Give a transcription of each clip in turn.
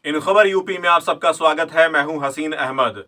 इन खबर यूपी में आप सबका स्वागत है। मैं हूं हसीन अहमद।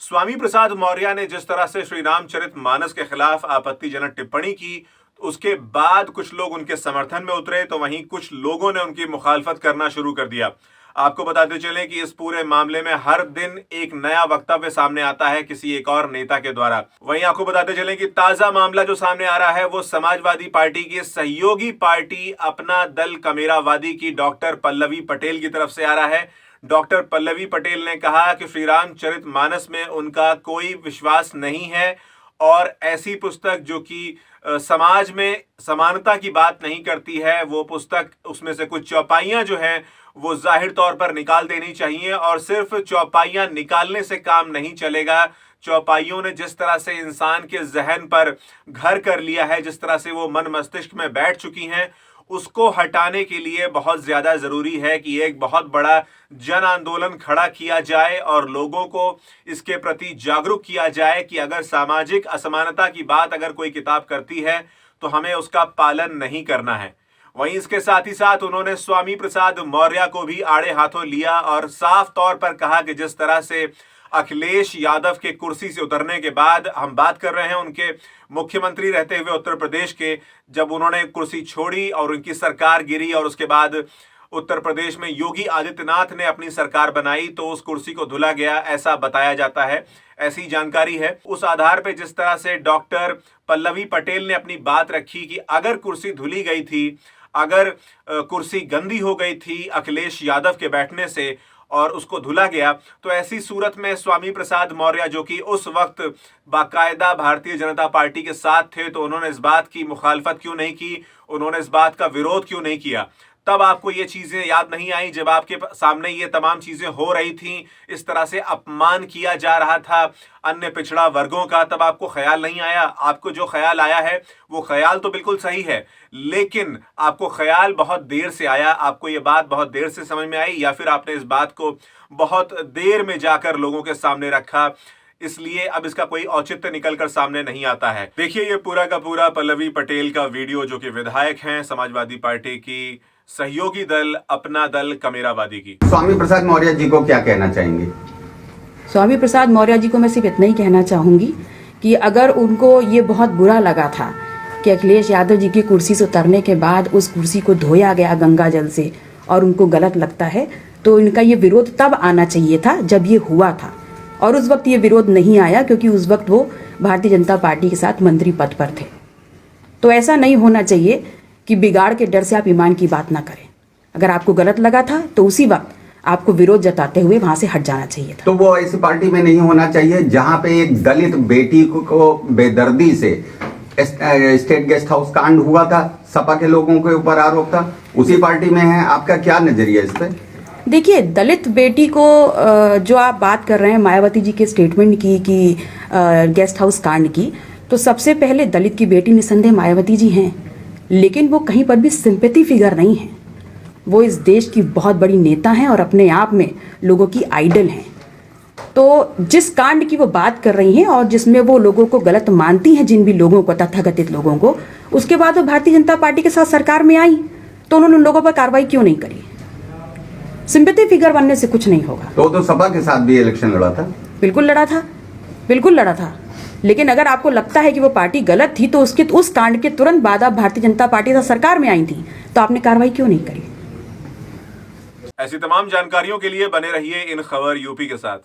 स्वामी प्रसाद मौर्य ने जिस तरह से श्री रामचरितमानस के खिलाफ आपत्तिजनक टिप्पणी की, उसके बाद कुछ लोग उनके समर्थन में उतरे तो वहीं कुछ लोगों ने उनकी मुखालफत करना शुरू कर दिया। आपको बताते चलें कि इस पूरे मामले में हर दिन एक नया वक्तव्य सामने आता है किसी एक और नेता के द्वारा। वहीं आपको बताते चलें कि ताजा मामला जो सामने आ रहा है वो समाजवादी पार्टी की सहयोगी पार्टी अपना दल कमेरावादी की डॉक्टर पल्लवी पटेल की तरफ से आ रहा है। डॉक्टर पल्लवी पटेल ने कहा कि श्री रामचरितमानस में उनका कोई विश्वास नहीं है और ऐसी पुस्तक जो कि समाज में समानता की बात नहीं करती है, वो पुस्तक उसमें से कुछ चौपाइयां जो हैं वो जाहिर तौर पर निकाल देनी चाहिए। और सिर्फ चौपाइयां निकालने से काम नहीं चलेगा। चौपाइयों ने जिस तरह से इंसान के जहन पर घर कर लिया है, जिस तरह से वो मन मस्तिष्क में बैठ चुकी हैं, उसको हटाने के लिए बहुत ज्यादा जरूरी है कि एक बहुत बड़ा जन आंदोलन खड़ा किया जाए और लोगों को इसके प्रति जागरूक किया जाए कि अगर सामाजिक असमानता की बात अगर कोई किताब करती है तो हमें उसका पालन नहीं करना है। वहीं इसके साथ ही साथ उन्होंने स्वामी प्रसाद मौर्य को भी आड़े हाथों लिया और साफ तौर पर कहा कि जिस तरह से अखिलेश यादव के कुर्सी से उतरने के बाद, हम बात कर रहे हैं उनके मुख्यमंत्री रहते हुए उत्तर प्रदेश के, जब उन्होंने कुर्सी छोड़ी और उनकी सरकार गिरी और उसके बाद उत्तर प्रदेश में योगी आदित्यनाथ ने अपनी सरकार बनाई तो उस कुर्सी को धुला गया, ऐसा बताया जाता है, ऐसी जानकारी है। उस आधार पर जिस तरह से डॉक्टर पल्लवी पटेल ने अपनी बात रखी कि अगर कुर्सी धुली गई थी, अगर कुर्सी गंदी हो गई थी अखिलेश यादव के बैठने से और उसको धुला गया, तो ऐसी सूरत में स्वामी प्रसाद मौर्य जो कि उस वक्त बाकायदा भारतीय जनता पार्टी के साथ थे, तो उन्होंने इस बात की मुखालफत क्यों नहीं की, उन्होंने इस बात का विरोध क्यों नहीं किया? तब आपको ये चीजें याद नहीं आई जब आपके सामने ये तमाम चीजें हो रही थी, इस तरह से अपमान किया जा रहा था अन्य पिछड़ा वर्गों का, तब आपको ख्याल नहीं आया? आपको जो ख्याल आया है वो ख्याल तो बिल्कुल सही है, लेकिन आपको ख्याल बहुत देर से आया, आपको ये बात बहुत देर से समझ में आई, या फिर आपने इस बात को बहुत देर में जाकर लोगों के सामने रखा, इसलिए अब इसका कोई औचित्य निकलकर सामने नहीं आता है। देखिए ये पूरा का पूरा पल्लवी पटेल का वीडियो, जो कि विधायक हैं समाजवादी पार्टी की सहयोगी दल अपना दल कमेरावादी की। स्वामी प्रसाद मौर्य जी को क्या कहना चाहेंगे? स्वामी प्रसाद मौर्य जी को मैं सिर्फ इतना ही कहना चाहूंगी कि अगर उनको ये बहुत बुरा लगा था कि अखिलेश यादव जी की कुर्सी से उतरने के बाद उस कुर्सी को धोया गया गंगा जल से और उनको गलत लगता है, तो इनका ये विरोध तब आना चाहिए था जब ये हुआ था, और उस वक्त ये विरोध नहीं आया क्योंकि उस वक्त वो भारतीय जनता पार्टी के साथ मंत्री पद पर थे। तो ऐसा नहीं होना चाहिए कि बिगाड़ के डर से आप ईमान की बात ना करें। अगर आपको गलत लगा था तो उसी वक्त आपको विरोध जताते हुए वहां से हट जाना चाहिए था। तो वो ऐसी पार्टी में नहीं होना चाहिए जहां पे एक दलित बेटी को बेदर्दी से स्टेट गेस्ट हाउस कांड हुआ था, सपा के लोगों के ऊपर आरोप था, उसी पार्टी में है। आपका क्या नजरिया इस पे? देखिए, दलित बेटी को जो आप बात कर रहे हैं मायावती जी के स्टेटमेंट की कि गेस्ट हाउस कांड की, तो सबसे पहले दलित की बेटी निसंदेह मायावती जी हैं, लेकिन वो कहीं पर भी सिंपैथी फिगर नहीं है। वो इस देश की बहुत बड़ी नेता हैं और अपने आप में लोगों की आइडल हैं। तो जिस कांड की वो बात कर रही हैं और जिसमें वो लोगों को गलत मानती हैं, जिन भी लोगों को, तथाकथित लोगों को, उसके बाद वो भारतीय जनता पार्टी के साथ सरकार में आई, तो उन्होंने उन लोगों पर कार्रवाई क्यों नहीं करी? सिंपैथी फिगर बनने से कुछ नहीं होगा। तो सपा के साथ भी इलेक्शन लड़ा था? बिल्कुल लड़ा था, बिल्कुल लड़ा था। लेकिन अगर आपको लगता है कि वो पार्टी गलत थी तो उसके उस कांड के तुरंत बाद आप भारतीय जनता पार्टी से सरकार में आई थी, तो आपने कार्रवाई क्यों नहीं करी? ऐसी तमाम जानकारियों के लिए बने रहिए इन खबर यूपी के साथ।